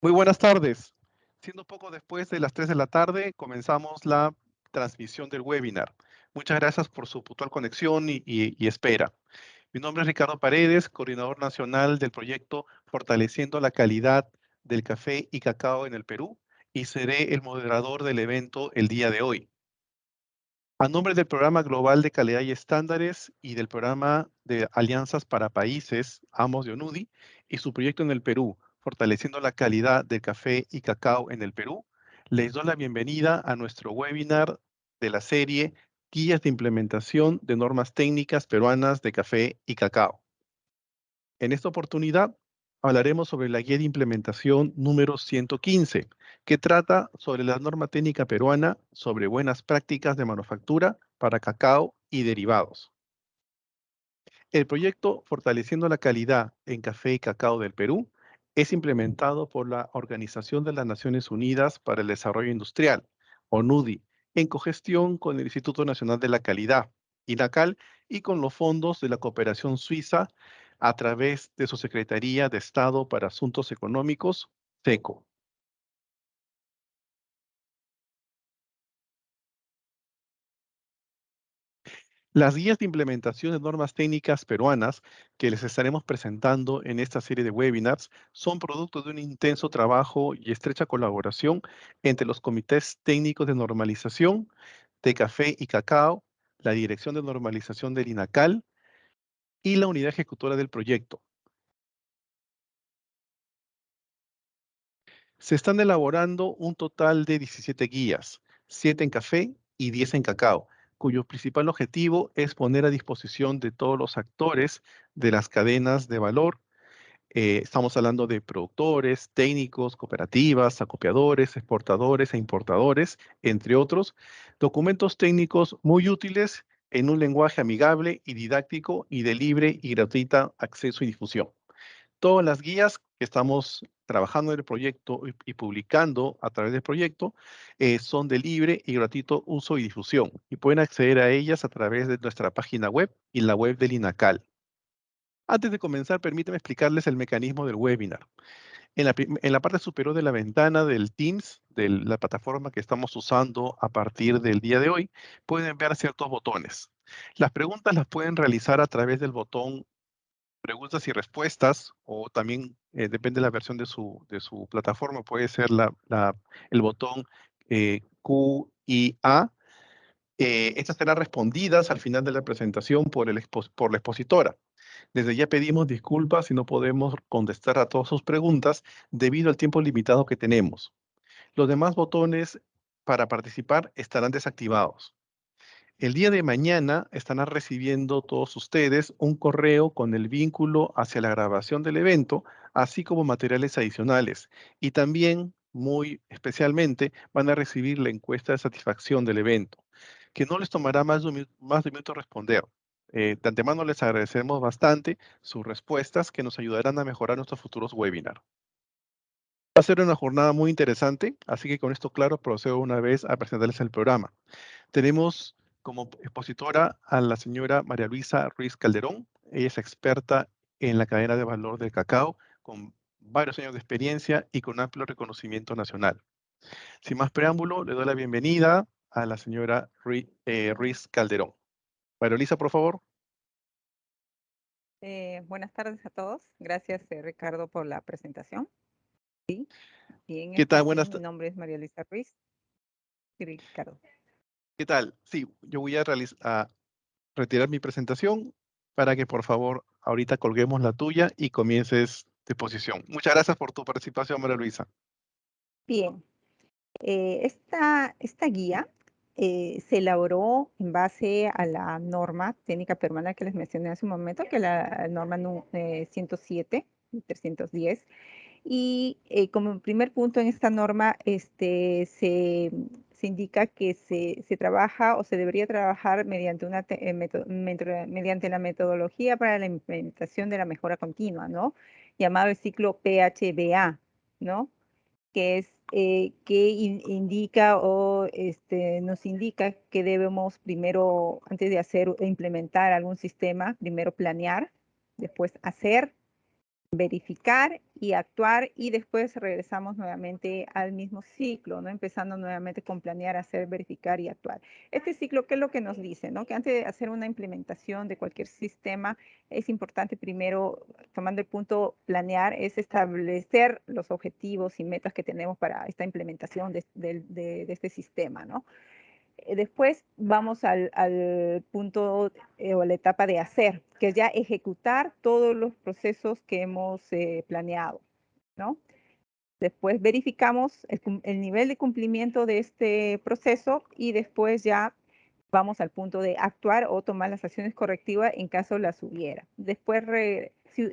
Muy buenas tardes. Siendo poco después de las 3 de la tarde, comenzamos la transmisión del webinar. Muchas gracias por su puntual conexión y espera. Mi nombre es Ricardo Paredes, coordinador nacional del proyecto Fortaleciendo la calidad del café y cacao en el Perú, y seré el moderador del evento el día de hoy. A nombre del Programa Global de Calidad y Estándares y del Programa de Alianzas para Países, AMOS de ONUDI, y su proyecto en el Perú, Fortaleciendo la calidad del café y cacao en el Perú, les doy la bienvenida a nuestro webinar de la serie Guías de implementación de normas técnicas peruanas de café y cacao. En esta oportunidad hablaremos sobre la guía de implementación número 115, que trata sobre la norma técnica peruana sobre buenas prácticas de manufactura para cacao y derivados. El proyecto Fortaleciendo la calidad en café y cacao del Perú es implementado por la Organización de las Naciones Unidas para el Desarrollo Industrial, ONUDI, en cogestión con el Instituto Nacional de la Calidad, INACAL, y con los fondos de la cooperación suiza a través de su Secretaría de Estado para Asuntos Económicos, SECO. Las guías de implementación de normas técnicas peruanas que les estaremos presentando en esta serie de webinars son producto de un intenso trabajo y estrecha colaboración entre los comités técnicos de normalización de café y cacao, la Dirección de Normalización del INACAL y la unidad ejecutora del proyecto. Se están elaborando un total de 17 guías, 7 en café y 10 en cacao, cuyo principal objetivo es poner a disposición de todos los actores de las cadenas de valor. Estamos hablando de productores, técnicos, cooperativas, acopiadores, exportadores e importadores, entre otros, documentos técnicos muy útiles en un lenguaje amigable y didáctico y de libre y gratuita acceso y difusión. Todas las guías que estamos trabajando en el proyecto y publicando a través del proyecto son de libre y gratuito uso y difusión, y pueden acceder a ellas a través de nuestra página web y la web del INACAL. Antes de comenzar, permítame explicarles el mecanismo del webinar. En la parte superior de la ventana del Teams, de la plataforma que estamos usando a partir del día de hoy, pueden ver ciertos botones. Las preguntas las pueden realizar a través del botón preguntas y respuestas, o también depende de la versión de su plataforma, puede ser el botón Q y A. Estas serán respondidas al final de la presentación por la expositora. Desde ya pedimos disculpas si no podemos contestar a todas sus preguntas debido al tiempo limitado que tenemos. Los demás botones para participar estarán desactivados. El día de mañana estarán recibiendo todos ustedes un correo con el vínculo hacia la grabación del evento, así como materiales adicionales. Y también, muy especialmente, van a recibir la encuesta de satisfacción del evento, que no les tomará más de un minuto responder. De antemano les agradecemos bastante sus respuestas que nos ayudarán a mejorar nuestros futuros webinars. Va a ser una jornada muy interesante, así que con esto claro procedo una vez a presentarles el programa. Tenemos como expositora a la señora María Luisa Ruiz Calderón. Ella es experta en la cadena de valor del cacao, con varios años de experiencia y con amplio reconocimiento nacional. Sin más preámbulo, le doy la bienvenida a la señora Ruiz Calderón. María Luisa, por favor. Buenas tardes a todos. Gracias, Ricardo, por la presentación. Sí, bien, ¿Qué tal? sí, mi nombre es María Luisa Ruiz. Sí, Ricardo. ¿Qué tal? Sí, yo voy a retirar mi presentación para que por favor ahorita colguemos la tuya y comiences tu exposición. Muchas gracias por tu participación, María Luisa. Bien, esta guía se elaboró en base a la norma técnica peruana que les mencioné hace un momento, que es la norma 107, 310. Y como primer punto en esta norma, se indica que se trabaja o se debería trabajar mediante, mediante la metodología para la implementación de la mejora continua, ¿no? Llamado el ciclo PHBA, ¿no? Que es indica o nos indica que debemos primero, antes de hacer e implementar algún sistema, primero planear, después hacer verificar y actuar, y después regresamos nuevamente al mismo ciclo, ¿no? Empezando nuevamente con planear, hacer, verificar y actuar. Este ciclo, ¿qué es lo que nos dice, no? Que antes de hacer una implementación de cualquier sistema, es importante primero, tomando el punto planear, es establecer los objetivos y metas que tenemos para esta implementación de este sistema, ¿no? Después vamos al punto o a la etapa de hacer, que es ya ejecutar todos los procesos que hemos planeado, ¿no? Después verificamos el nivel de cumplimiento de este proceso y después ya vamos al punto de actuar o tomar las acciones correctivas en caso las hubiera. Después,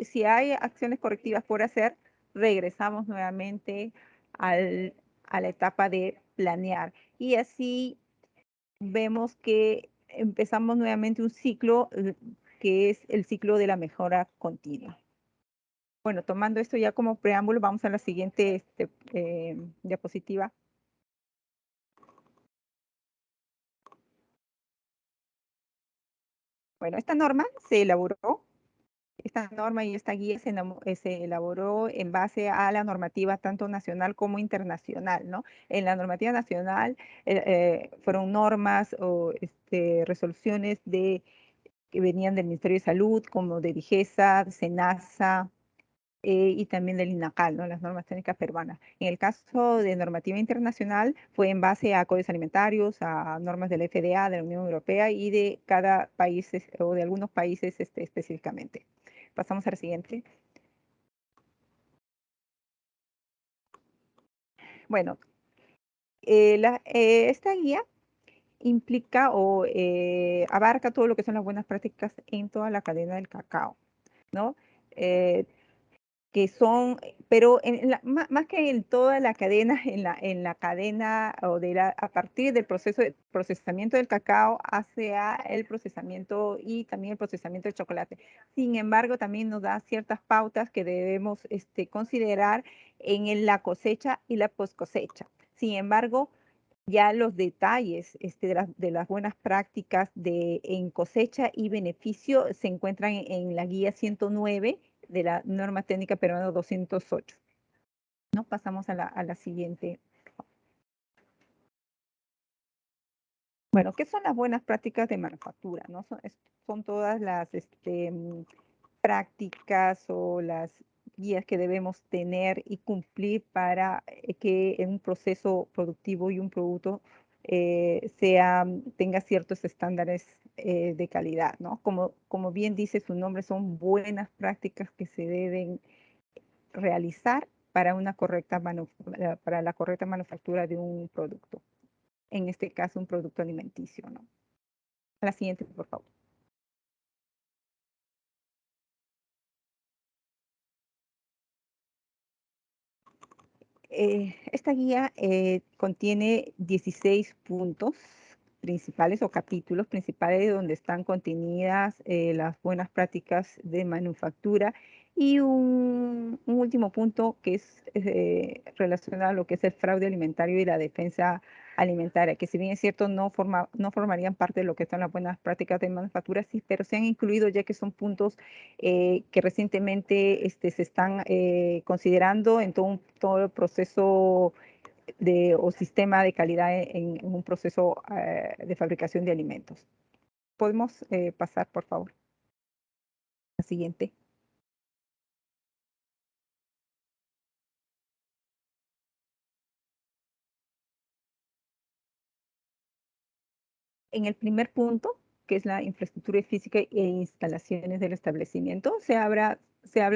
si hay acciones correctivas por hacer, regresamos nuevamente a la etapa de planear. Y así vemos que empezamos nuevamente un ciclo que es el ciclo de la mejora continua. Bueno, tomando esto ya como preámbulo, vamos a la siguiente diapositiva. Bueno, esta norma se elaboró, esta norma y esta guía se elaboró en base a la normativa tanto nacional como internacional, ¿no? En la normativa nacional fueron normas o resoluciones que venían del Ministerio de Salud, como de DIGESA, SENASA, y también del INACAL, ¿no? Las normas técnicas peruanas. En el caso de normativa internacional, fue en base a códigos alimentarios, a normas de la FDA, de la Unión Europea y de cada país o de algunos países específicamente. Pasamos a la siguiente. Bueno, esta guía implica o abarca todo lo que son las buenas prácticas en toda la cadena del cacao, ¿no? Que son, pero más que en toda la cadena, en la cadena o a partir del proceso de procesamiento del cacao hacia el procesamiento y también el procesamiento del chocolate. Sin embargo, también nos da ciertas pautas que debemos considerar en la cosecha y la post cosecha. Sin embargo, ya los detalles de las buenas prácticas en cosecha y beneficio se encuentran en la guía 109 de la norma técnica peruana 208. ¿No? Pasamos a la siguiente. Bueno, ¿qué son las buenas prácticas de manufactura? ¿No? Son todas las prácticas o las guías que debemos tener y cumplir para que en un proceso productivo y un producto tenga ciertos estándares de calidad, ¿no? Como bien dice su nombre, son buenas prácticas que se deben realizar para la correcta manufactura de un producto, en este caso un producto alimenticio, ¿no? A la siguiente, por favor. Esta guía contiene 16 puntos principales o capítulos principales donde están contenidas las buenas prácticas de manufactura y un último punto que es relacionado a lo que es el fraude alimentario y la defensa alimentaria, que si bien es cierto no formarían parte de lo que son las buenas prácticas de manufactura, sí, pero se han incluido ya que son puntos que recientemente se están considerando en todo el proceso o sistema de calidad en un proceso de fabricación de alimentos. ¿Podemos pasar, por favor, a la siguiente? En el primer punto, que es la infraestructura física e instalaciones del establecimiento, se habla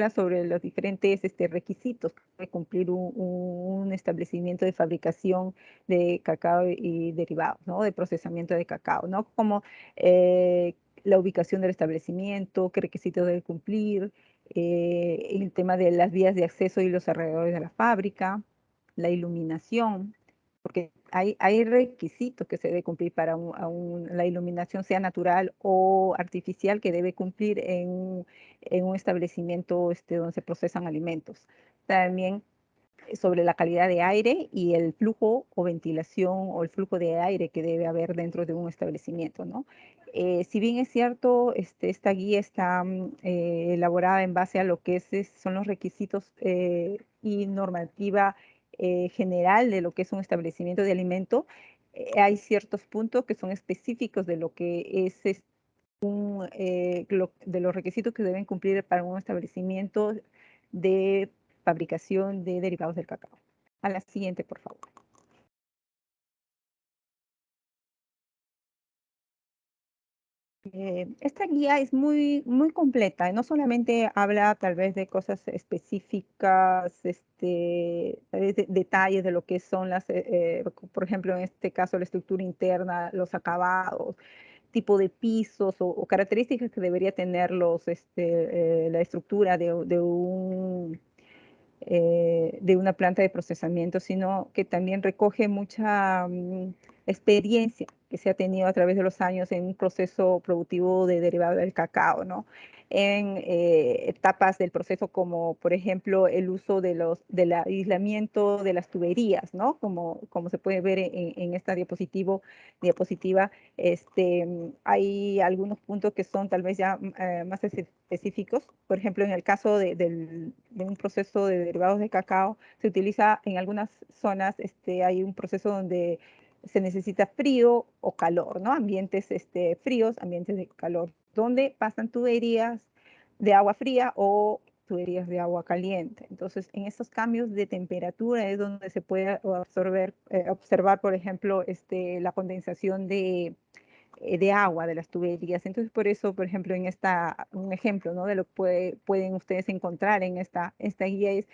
sobre los diferentes requisitos que debe cumplir un establecimiento de fabricación de cacao y derivados, ¿no? De procesamiento de cacao, ¿no? Como la ubicación del establecimiento, qué requisitos debe cumplir, el tema de las vías de acceso y los alrededores de la fábrica, la iluminación, porque hay requisitos que se debe cumplir para la iluminación, sea natural o artificial, que debe cumplir en un establecimiento donde se procesan alimentos. También sobre la calidad de aire y el flujo o ventilación o el flujo de aire que debe haber dentro de un establecimiento, ¿no? Si bien es cierto, esta guía está elaborada en base a lo que son los requisitos y normativa general de lo que es un establecimiento de alimento, hay ciertos puntos que son específicos de lo que es de los requisitos que deben cumplir para un establecimiento de fabricación de derivados del cacao. A la siguiente, por favor. Esta guía es muy completa, no solamente habla tal vez de cosas específicas, tal vez detalles de lo que son por ejemplo, en este caso, la estructura interna, los acabados, tipo de pisos o características que debería tener la estructura de una planta de procesamiento, sino que también recoge mucha experiencia que se ha tenido a través de los años en un proceso productivo de derivado del cacao, ¿no? En etapas del proceso como, por ejemplo, el uso del aislamiento de las tuberías, ¿no? Como se puede ver en esta diapositiva, hay algunos puntos que son tal vez ya más específicos. Por ejemplo, en el caso de un proceso de derivados de cacao, se utiliza en algunas zonas, hay un proceso donde se necesita frío o calor, ¿no? Ambientes fríos, ambientes de calor, donde pasan tuberías de agua fría o tuberías de agua caliente. Entonces, en estos cambios de temperatura es donde se puede observar, por ejemplo, la condensación de agua de las tuberías. Entonces, por eso, por ejemplo, un ejemplo, ¿no? De lo que pueden ustedes encontrar en esta guía es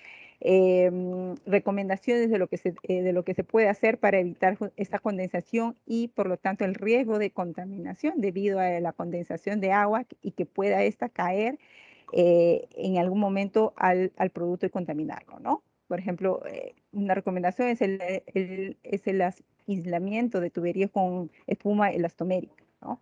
recomendaciones de lo que se puede hacer para evitar esta condensación y, por lo tanto, el riesgo de contaminación debido a la condensación de agua y que pueda esta caer en algún momento al producto y contaminarlo, ¿no? Por ejemplo, una recomendación es el aislamiento de tuberías con espuma elastomérica, ¿no?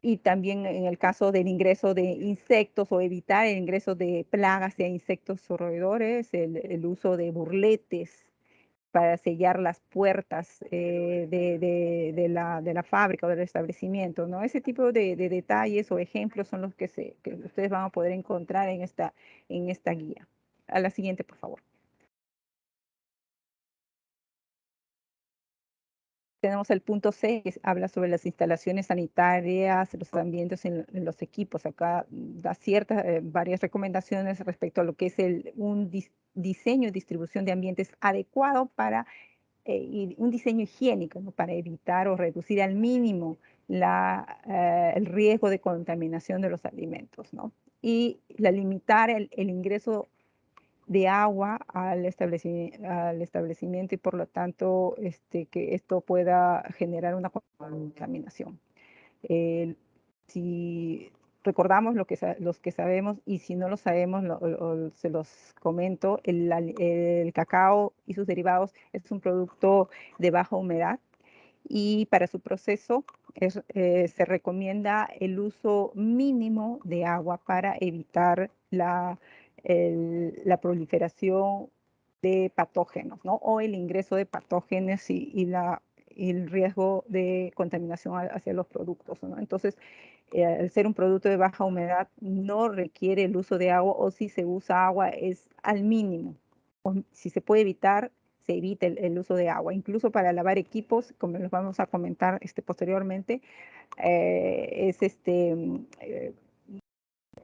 Y también en el caso del ingreso de insectos o evitar el ingreso de plagas de insectos roedores, el uso de burletes para sellar las puertas de la fábrica o del establecimiento, ¿no? Ese tipo de detalles o ejemplos son los que ustedes van a poder encontrar en esta guía. A la siguiente, por favor. Tenemos el punto 6, que habla sobre las instalaciones sanitarias, los ambientes en los equipos. Acá da varias recomendaciones respecto a lo que es un diseño y distribución de ambientes adecuado y un diseño higiénico, ¿no? Para evitar o reducir al mínimo el riesgo de contaminación de los alimentos, ¿no? Y limitar el ingreso de agua al establecimiento y por lo tanto que esto pueda generar una contaminación. Eh, si recordamos los que sabemos y si no lo sabemos, se los comento, el cacao y sus derivados es un producto de baja humedad y para su proceso se recomienda el uso mínimo de agua para evitar la proliferación de patógenos, ¿no? O el ingreso de patógenos y el riesgo de contaminación hacia los productos, ¿no? Entonces, al ser un producto de baja humedad, no requiere el uso de agua o si se usa agua es al mínimo. Si se puede evitar, se evita el uso de agua. Incluso para lavar equipos, como los vamos a comentar posteriormente, es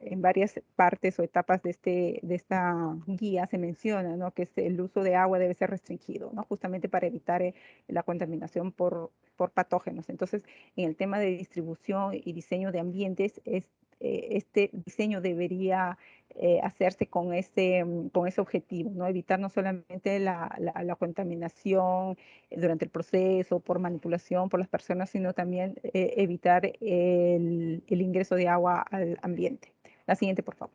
en varias partes o etapas de esta guía se menciona, ¿no? Que el uso de agua debe ser restringido, ¿no? Justamente para evitar la contaminación por patógenos. Entonces, en el tema de distribución y diseño de ambientes, este diseño debería hacerse con ese objetivo, ¿no? Evitar no solamente la contaminación durante el proceso, por manipulación por las personas, sino también evitar el ingreso de agua al ambiente. La siguiente, por favor.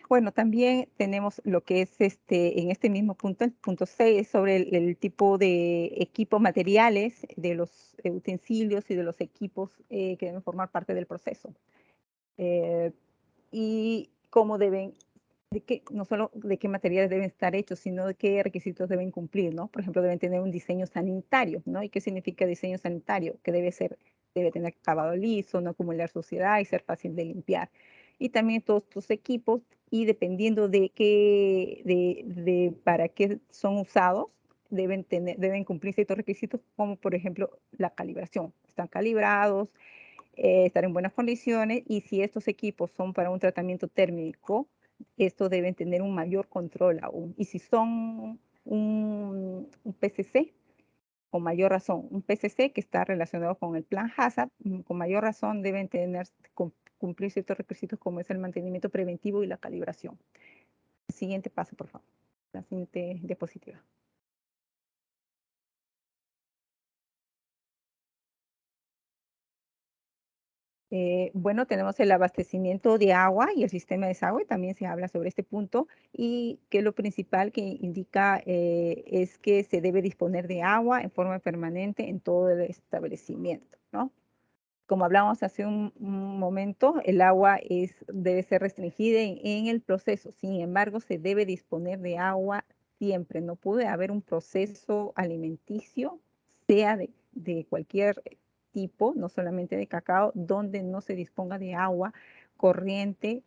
Bueno, también tenemos lo que es en este mismo punto, el punto 6, sobre el tipo de equipo, materiales, de los utensilios y de los equipos que deben formar parte del proceso. Y cómo deben no solo de qué materiales deben estar hechos, sino de qué requisitos deben cumplir, ¿no? Por ejemplo, deben tener un diseño sanitario, ¿no? ¿Y qué significa diseño sanitario? Que debe tener acabado liso, no acumular suciedad y ser fácil de limpiar. Y también todos tus equipos, y dependiendo de para qué son usados, deben cumplir ciertos requisitos, como por ejemplo la calibración. Están calibrados, estar en buenas condiciones, y si estos equipos son para un tratamiento térmico, estos deben tener un mayor control aún. Y si son un PCC, con mayor razón, un PCC que está relacionado con el plan HACCP, con mayor razón deben cumplir ciertos requisitos, como es el mantenimiento preventivo y la calibración. Siguiente paso, por favor. La siguiente diapositiva. Bueno, tenemos el abastecimiento de agua y el sistema de desagüe, también se habla sobre este punto, y que lo principal que indica es que se debe disponer de agua en forma permanente en todo el establecimiento, ¿no? Como hablábamos hace un momento, el agua debe ser restringida en el proceso. Sin embargo, se debe disponer de agua siempre. No puede haber un proceso alimenticio, sea de cualquier tipo, no solamente de cacao, donde no se disponga de agua corriente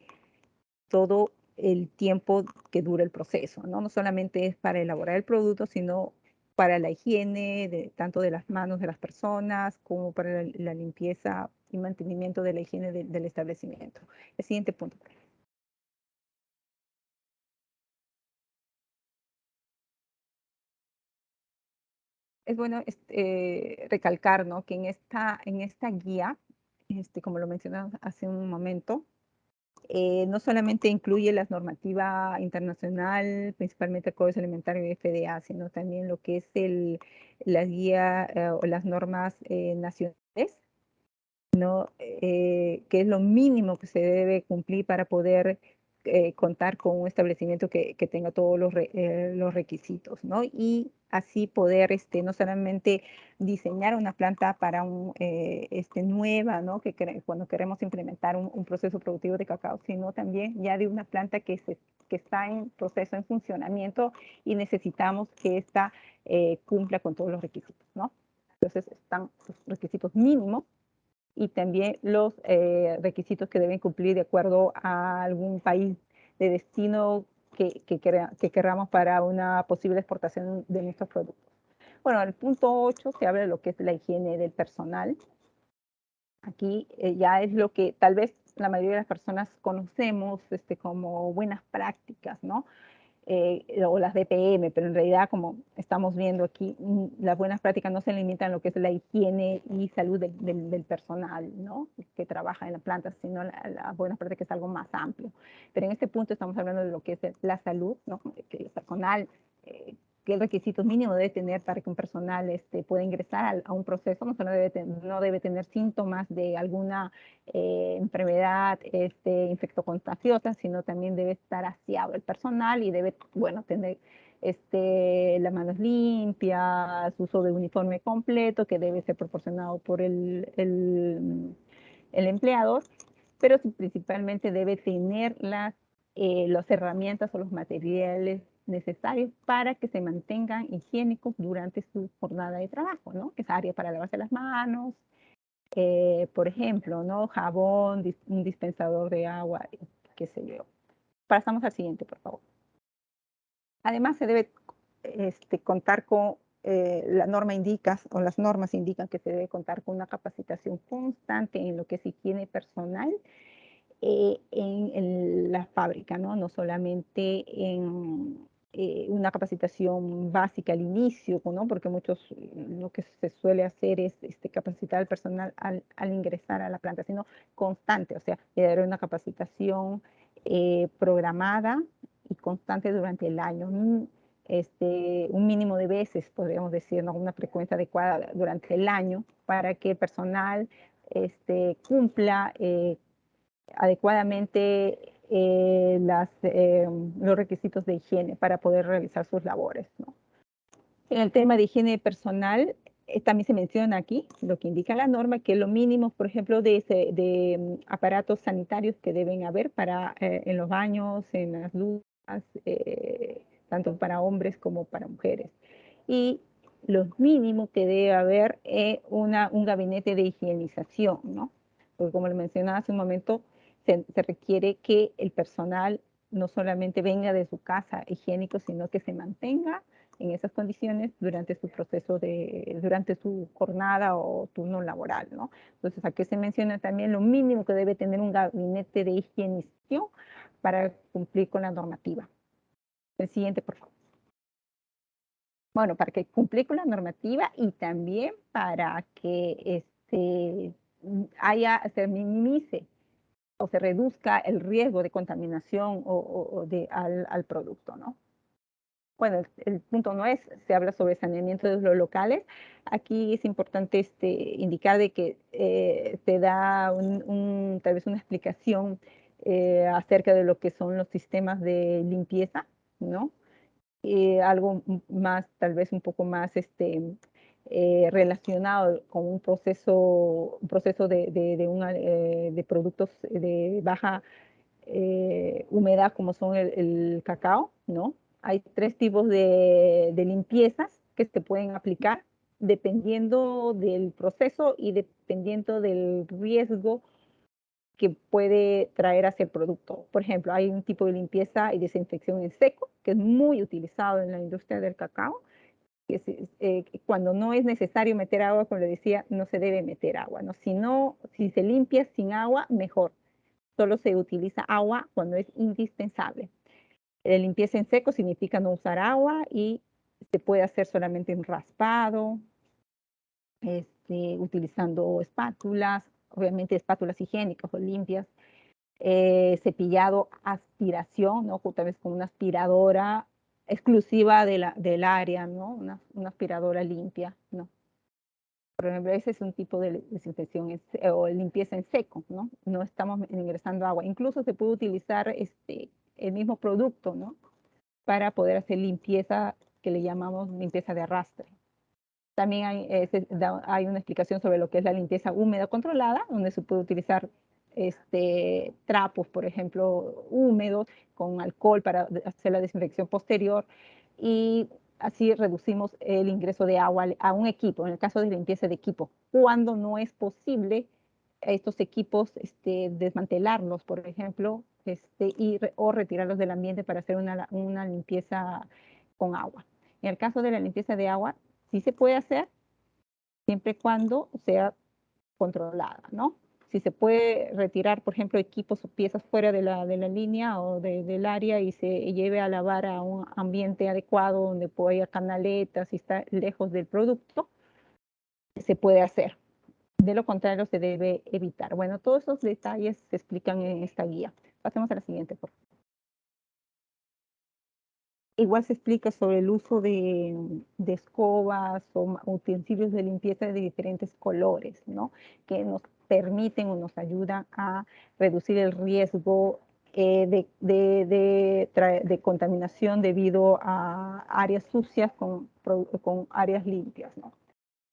todo el tiempo que dura el proceso, ¿no? No solamente es para elaborar el producto, sino para la higiene tanto de las manos de las personas, como para la limpieza y mantenimiento de la higiene del establecimiento. El siguiente punto. Es bueno recalcar, ¿no?, que en esta guía, como lo mencionamos hace un momento, no solamente incluye la normativa internacional, principalmente el Código Alimentario y FDA, sino también lo que es la guía o las normas nacionales, ¿no? Que es lo mínimo que se debe cumplir para poder contar con un establecimiento que tenga todos los requisitos, ¿no? Y así poder no solamente diseñar una planta para nueva, ¿no? Cuando queremos implementar un proceso productivo de cacao, sino también ya de una planta que está en proceso, en funcionamiento, y necesitamos que ésta cumpla con todos los requisitos, ¿no? Entonces están los requisitos mínimos y también los requisitos que deben cumplir de acuerdo a algún país de destino que queramos para una posible exportación de nuestros productos. Bueno, el punto 8 se habla de lo que es la higiene del personal. Aquí ya es lo que tal vez la mayoría de las personas conocemos como buenas prácticas, ¿no? O las BPM, pero en realidad, como estamos viendo aquí, las buenas prácticas no se limitan a lo que es la higiene y salud del personal, ¿no?, que trabaja en la planta, sino la buena práctica es algo más amplio. Pero en este punto estamos hablando de lo que es la salud, ¿no?, que el personal, qué requisitos mínimos debe tener para que un personal pueda ingresar a un proceso. No debe tener síntomas de alguna enfermedad infectocontagiosa, sino también debe estar aseado el personal y debe, bueno, tener las manos limpias, uso de uniforme completo que debe ser proporcionado por el empleador, pero principalmente debe tener las herramientas o los materiales necesarios para que se mantengan higiénicos durante su jornada de trabajo, ¿no? Que es área para lavarse las manos, por ejemplo, ¿no?, jabón, un dispensador de agua, qué sé yo. Pasamos al siguiente, por favor. Además, se debe contar con, la norma indica, o las normas indican que se debe contar con una capacitación constante en lo que es higiene personal en la fábrica, ¿no? No solamente en una capacitación básica al inicio, ¿no? Porque lo que se suele hacer es capacitar al personal al ingresar a la planta, sino constante, o sea, debe haber una capacitación programada y constante durante el año. Un mínimo de veces, podríamos decir, ¿no?, una frecuencia adecuada durante el año para que el personal cumpla adecuadamente los requisitos de higiene para poder realizar sus labores, ¿no? En el tema de higiene personal, También se menciona aquí lo que indica la norma, que lo mínimo, por ejemplo, de aparatos sanitarios que deben haber en los baños, en las duchas, tanto para hombres como para mujeres. Y lo mínimo que debe haber es un gabinete de higienización, ¿no? Porque como le mencionaba hace un momento, se requiere que el personal no solamente venga de su casa higiénico, sino que se mantenga en esas condiciones durante su durante su jornada o turno laboral, ¿no? Entonces, aquí se menciona también lo mínimo que debe tener un gabinete de higienización para cumplir con la normativa. El siguiente, por favor. Bueno, para que cumplir con la normativa y también para que se minimice o se reduzca el riesgo de contaminación al producto, ¿no? Bueno, el punto no es, se habla sobre saneamiento de los locales. Aquí es importante indicar de que se da tal vez una explicación acerca de lo que son los sistemas de limpieza, ¿no? Algo más, tal vez un poco más relacionado con un proceso de productos de baja humedad como son el cacao, ¿no? Hay tres tipos de limpiezas que se pueden aplicar dependiendo del proceso y dependiendo del riesgo que puede traer hacia el producto. Por ejemplo, hay un tipo de limpieza y desinfección en seco, que es muy utilizado en la industria del cacao, que cuando no es necesario meter agua, como le decía, no se debe meter agua, ¿no? Si se limpia sin agua, mejor. Solo se utiliza agua cuando es indispensable. La limpieza en seco significa no usar agua y se puede hacer solamente un raspado, utilizando espátulas, obviamente espátulas higiénicas o limpias, cepillado, aspiración, ¿no? Tal vez con una aspiradora exclusiva del área, ¿no? Una aspiradora limpia, ¿no? Por ejemplo, ese es un tipo de desinfección o limpieza en seco, ¿no? No estamos ingresando agua. Incluso se puede utilizar el mismo producto, ¿no? Para poder hacer limpieza que le llamamos limpieza de arrastre. También hay una explicación sobre lo que es la limpieza húmeda controlada, donde se puede utilizar trapos, por ejemplo, húmedos con alcohol para hacer la desinfección posterior y así reducimos el ingreso de agua a un equipo, en el caso de limpieza de equipo, cuando no es posible estos equipos desmantelarlos, por ejemplo, o retirarlos del ambiente para hacer una limpieza con agua. En el caso de la limpieza de agua, sí se puede hacer siempre y cuando sea controlada, ¿no? Si se puede retirar, por ejemplo, equipos o piezas fuera de la línea o del área y se lleve a lavar a un ambiente adecuado donde haya canaletas y está lejos del producto, se puede hacer. De lo contrario, se debe evitar. Bueno, todos esos detalles se explican en esta guía. Pasemos a la siguiente, por favor. Igual se explica sobre el uso de escobas o utensilios de limpieza de diferentes colores, ¿no? Que nos permiten o nos ayudan a reducir el riesgo de contaminación debido a áreas sucias con áreas limpias, ¿no?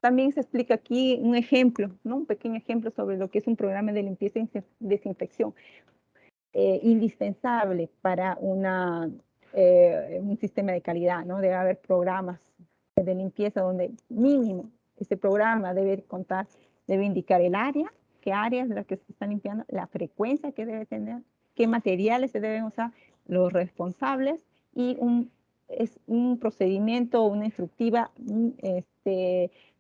También se explica aquí un ejemplo, ¿no? Un pequeño ejemplo sobre lo que es un programa de limpieza y desinfección indispensable para un sistema de calidad, ¿no? Debe haber programas de limpieza donde mínimo ese programa debe indicar el área, qué áreas de las que se están limpiando, la frecuencia que debe tener, qué materiales se deben usar, los responsables y es un procedimiento, una instructiva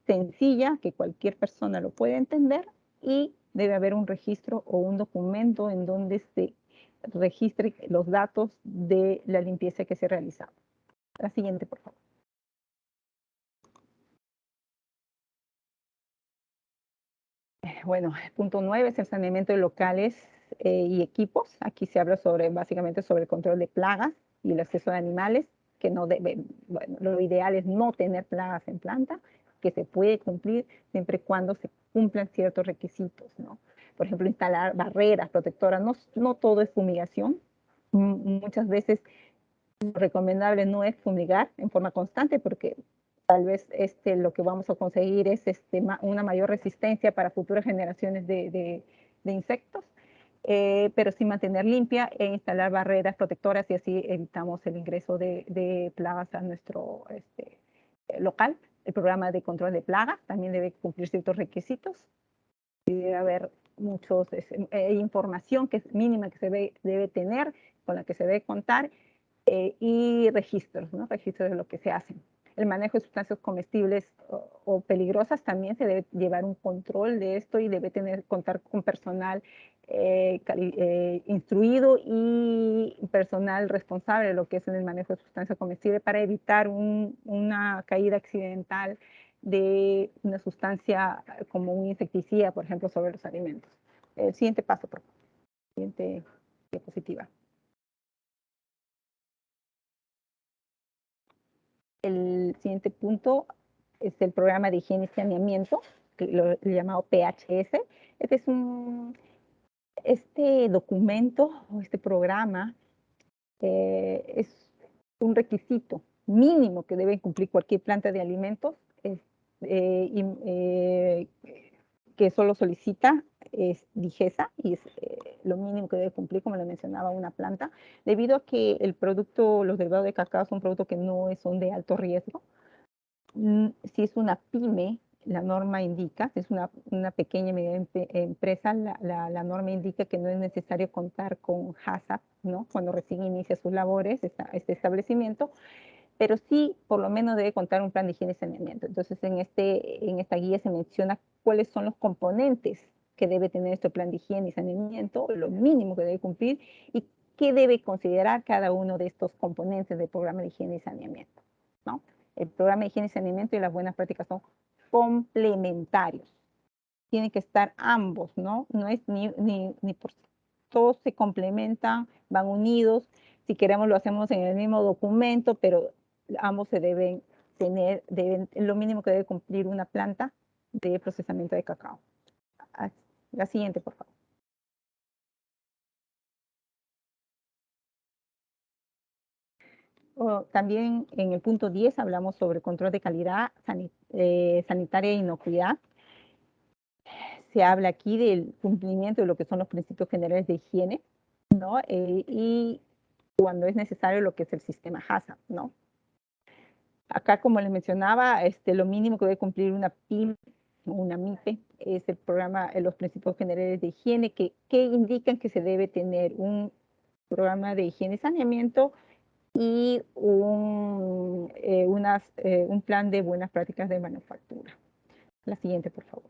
sencilla que cualquier persona lo puede entender y debe haber un registro o un documento en donde se registre los datos de la limpieza que se ha realizado. La siguiente, por favor. Bueno, el punto 9 es el saneamiento de locales y equipos. Aquí se habla básicamente sobre el control de plagas y el acceso de animales, que no deben, bueno, lo ideal es no tener plagas en planta, que se puede cumplir siempre y cuando se cumplan ciertos requisitos, ¿no? Por ejemplo, instalar barreras protectoras. No todo es fumigación. Muchas veces lo recomendable no es fumigar en forma constante porque tal vez lo que vamos a conseguir es una mayor resistencia para futuras generaciones de insectos, pero sin mantener limpia e instalar barreras protectoras y así evitamos el ingreso de plagas a nuestro local. El programa de control de plagas también debe cumplir ciertos requisitos y debe haber muchos información que es mínima que debe tener, con la que se debe contar, y registros, ¿no? Registros de lo que se hace. El manejo de sustancias comestibles o peligrosas también se debe llevar un control de esto y debe contar con personal instruido y personal responsable de lo que es el manejo de sustancias comestibles para evitar una caída accidental de una sustancia como un insecticida, por ejemplo, sobre los alimentos. El siguiente paso, por favor. Siguiente diapositiva. El siguiente punto es el programa de higiene y saneamiento, lo llamado PHS. Este documento o este programa es un requisito mínimo que debe cumplir cualquier planta de alimentos, que solo solicita es DIGESA y es lo mínimo que debe cumplir, como le mencionaba, una planta, debido a que los derivados de cacao son productos que no son de alto riesgo. Si es una pyme, la norma indica, si es una pequeña y mediana empresa, la norma indica que no es necesario contar con HACCP, ¿no? Cuando recién inicia sus labores, este establecimiento, pero sí por lo menos debe contar un plan de higiene y saneamiento. Entonces en esta guía se menciona cuáles son los componentes que debe tener este plan de higiene y saneamiento, lo mínimo que debe cumplir y qué debe considerar cada uno de estos componentes del programa de higiene y saneamiento, ¿no? El programa de higiene y saneamiento y las buenas prácticas son complementarios. Tienen que estar ambos, ¿no? No es ni por todos se complementan, van unidos. Si queremos lo hacemos en el mismo documento, pero ambos se deben tener, lo mínimo que debe cumplir una planta de procesamiento de cacao. La siguiente, por favor. También en el punto 10 hablamos sobre control de calidad sanitaria e inocuidad. Se habla aquí del cumplimiento de lo que son los principios generales de higiene, ¿no? Y cuando es necesario lo que es el sistema HACCP, ¿no? Acá, como les mencionaba, lo mínimo que debe cumplir una PYME, una MIPE, es el programa, los principios generales de higiene que indican que se debe tener un programa de higiene y saneamiento y un plan de buenas prácticas de manufactura. La siguiente, por favor.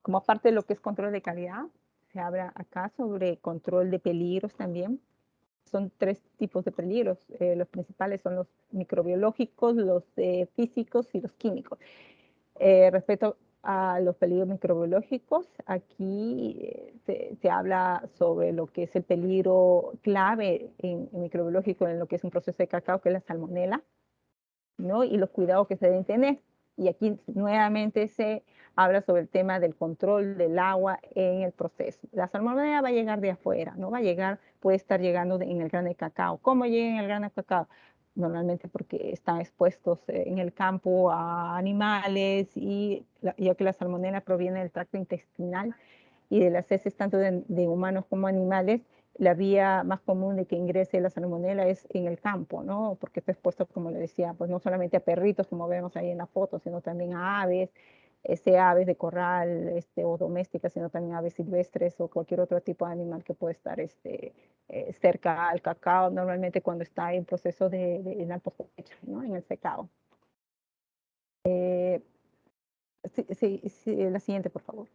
Como parte de lo que es control de calidad, se habla acá sobre control de peligros también. Son tres tipos de peligros. Los principales son los microbiológicos, los físicos y los químicos. Respecto a los peligros microbiológicos, aquí se habla sobre lo que es el peligro clave en microbiológico en lo que es un proceso de cacao, que es la salmonela, ¿no? Y los cuidados que se deben tener. Y aquí nuevamente se habla sobre el tema del control del agua en el proceso. La salmonela va a llegar de afuera, no va a llegar, puede estar llegando en el grano de cacao. ¿Cómo llega en el grano de cacao? Normalmente porque están expuestos en el campo a animales y ya que la salmonela proviene del tracto intestinal y de las heces tanto de humanos como animales, la vía más común de que ingrese la salmonela es en el campo, ¿no? Porque está expuesto, como le decía, pues no solamente a perritos, como vemos ahí en la foto, sino también a aves, aves de corral o domésticas, sino también aves silvestres o cualquier otro tipo de animal que puede estar cerca al cacao, normalmente cuando está en proceso en la cosecha, ¿no? En el secado. Sí, la siguiente, por favor.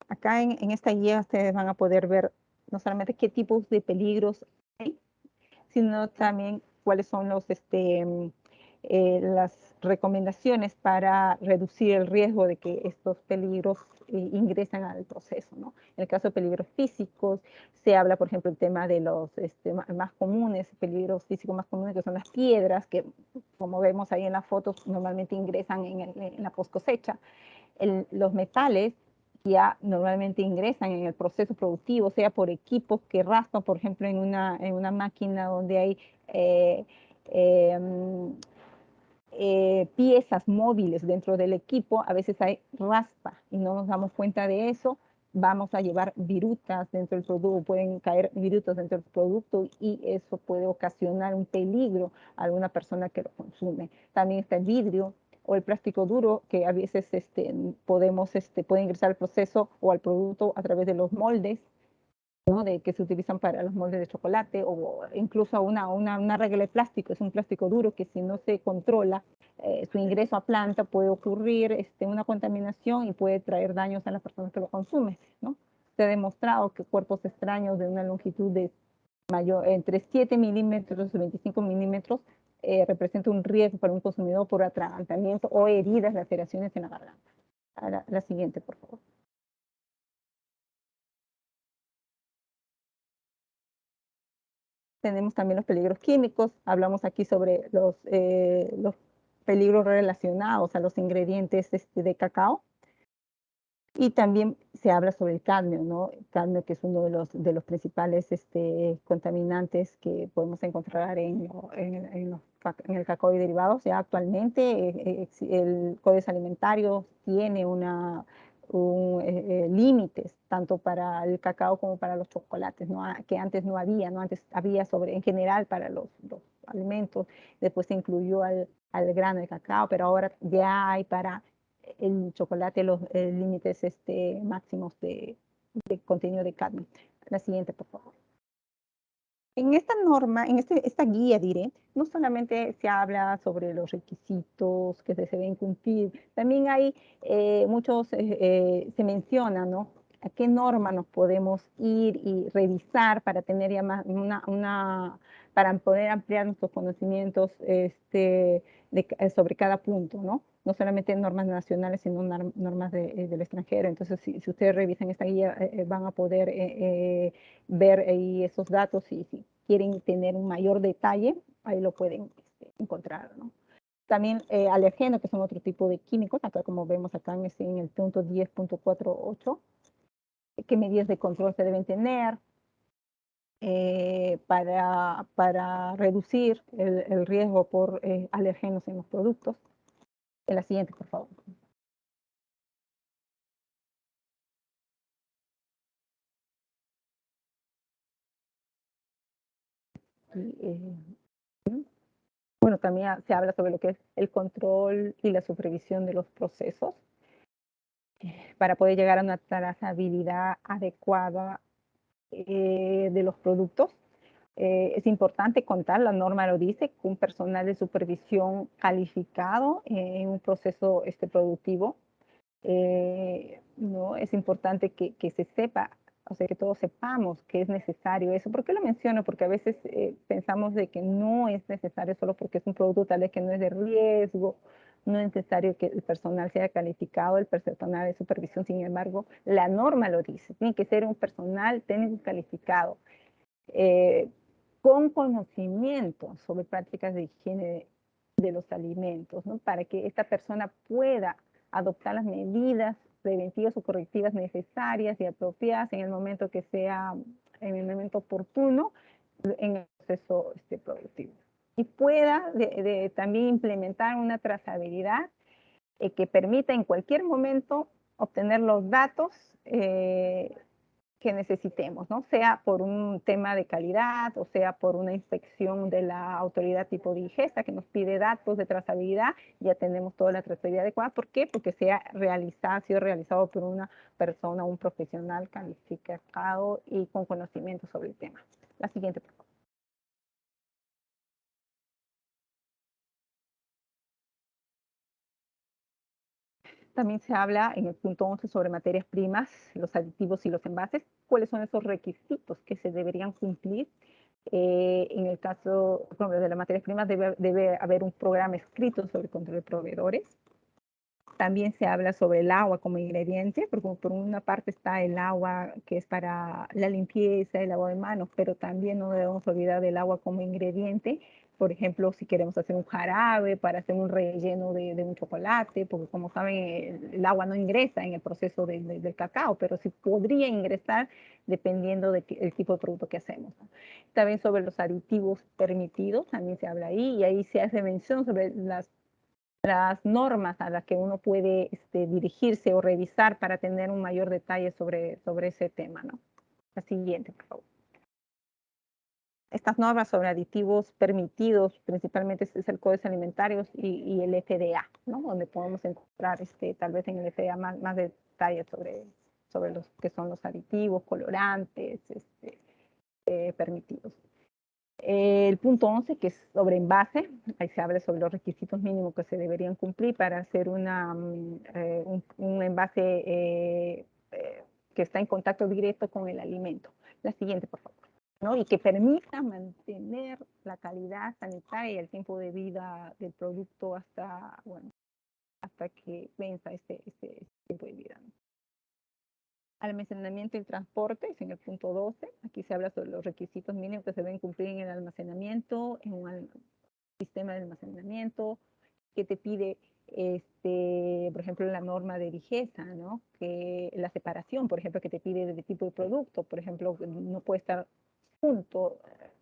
Acá en esta guía ustedes van a poder ver no solamente qué tipos de peligros hay, sino también cuáles son las recomendaciones para reducir el riesgo de que estos peligros ingresen al proceso, ¿no? En el caso de peligros físicos, se habla, por ejemplo, el tema de los más comunes, peligros físicos más comunes, que son las piedras, que como vemos ahí en las fotos, normalmente ingresan en la post cosecha. Los metales, ya normalmente ingresan en el proceso productivo, sea por equipos que raspan, por ejemplo, en una máquina donde hay eh, em, piezas móviles dentro del equipo, a veces hay raspa y no nos damos cuenta de eso. Vamos a llevar virutas dentro del producto, pueden caer virutas dentro del producto y eso puede ocasionar un peligro a alguna persona que lo consume. También está el vidrio o el plástico duro, que a veces puede ingresar al proceso o al producto a través de los moldes, ¿no? Que se utilizan para los moldes de chocolate o incluso una regla de plástico, es un plástico duro que si no se controla su ingreso a planta puede ocurrir una contaminación y puede traer daños a las personas que lo consumen, ¿no? Se ha demostrado que cuerpos extraños de una longitud de entre 7 milímetros y 25 milímetros representa un riesgo para un consumidor por atragantamiento o heridas, laceraciones en la garganta. La siguiente, por favor. Tenemos también los peligros químicos. Hablamos aquí sobre los peligros relacionados a los ingredientes de cacao. Y también se habla sobre el cadmio, ¿no? El cadmio, que es uno de los principales contaminantes que podemos encontrar en el cacao y derivados. Ya actualmente el Código Alimentario tiene límites tanto para el cacao como para los chocolates, ¿no? Que antes no había, ¿no? Antes había en general para los alimentos, después se incluyó al grano de cacao, pero ahora ya hay para el chocolate los límites máximos de contenido de cadmio. La siguiente, por favor. En esta norma, esta guía, diré, no solamente se habla sobre los requisitos que se deben cumplir, también hay se menciona, ¿no? A qué norma nos podemos ir y revisar para tener ya más para poder ampliar nuestros conocimientos sobre cada punto, ¿no? No solamente normas nacionales, sino normas del extranjero. Entonces, si ustedes revisan esta guía, van a poder ver ahí esos datos y si quieren tener un mayor detalle, ahí lo pueden encontrar, ¿no? También alergenos, que son otro tipo de químicos, acá como vemos acá en el punto 10.48, qué medidas de control se deben tener para reducir el riesgo por alergenos en los productos. En la siguiente, por favor. Y, bueno, también se habla sobre lo que es el control y la supervisión de los procesos para poder llegar a una trazabilidad adecuada de los productos. Es importante contar, la norma lo dice, con un personal de supervisión calificado en un proceso productivo. ¿No? Es importante que se sepa, o sea, que todos sepamos que es necesario eso. ¿Por qué lo menciono? Porque a veces pensamos de que no es necesario solo porque es un producto tal vez que no es de riesgo, no es necesario que el personal sea calificado, el personal de supervisión. Sin embargo, la norma lo dice, tiene que ser un personal técnico calificado, eh, con conocimiento sobre prácticas de higiene de los alimentos, ¿no? Para que esta persona pueda adoptar las medidas preventivas o correctivas necesarias y apropiadas en el momento que sea, en el momento oportuno en el proceso productivo. Y pueda también implementar una trazabilidad que permita en cualquier momento obtener los datos que necesitemos, ¿no? Sea por un tema de calidad o sea por una inspección de la autoridad tipo DIGESA que nos pide datos de trazabilidad, ya tenemos toda la trazabilidad adecuada. ¿Por qué? Porque ha sido realizado por una persona, un profesional calificado y con conocimiento sobre el tema. La siguiente, por favor. También se habla en el punto 11 sobre materias primas, los aditivos y los envases. ¿Cuáles son esos requisitos que se deberían cumplir? En el caso de las materias primas debe haber un programa escrito sobre control de proveedores. También se habla sobre el agua como ingrediente, porque por una parte está el agua que es para la limpieza, el lavado de manos, pero también no debemos olvidar del agua como ingrediente. Por ejemplo, si queremos hacer un jarabe para hacer un relleno de un chocolate, porque como saben, el agua no ingresa en el proceso del cacao, pero sí podría ingresar dependiendo del tipo de producto que hacemos, ¿no? También sobre los aditivos permitidos, también se habla ahí, y ahí se hace mención sobre las normas a las que uno puede dirigirse o revisar para tener un mayor detalle sobre ese tema, ¿no? La siguiente, por favor. Estas normas sobre aditivos permitidos, principalmente es el Código Alimentarios y el FDA, ¿no? Donde podemos encontrar tal vez en el FDA más detalles sobre los que son los aditivos, colorantes permitidos. El punto 11, que es sobre envase, ahí se habla sobre los requisitos mínimos que se deberían cumplir para hacer un envase que está en contacto directo con el alimento. La siguiente, por favor, ¿no? Y que permita mantener la calidad sanitaria y el tiempo de vida del producto hasta que venza este tiempo de vida, ¿no? Almacenamiento y transporte, es en el punto 12. Aquí se habla sobre los requisitos mínimos que se deben cumplir en el almacenamiento, en un sistema de almacenamiento, que te pide, por ejemplo, la norma de Digesa, ¿no? Que la separación, por ejemplo, que te pide de tipo de producto, por ejemplo, no puede estar junto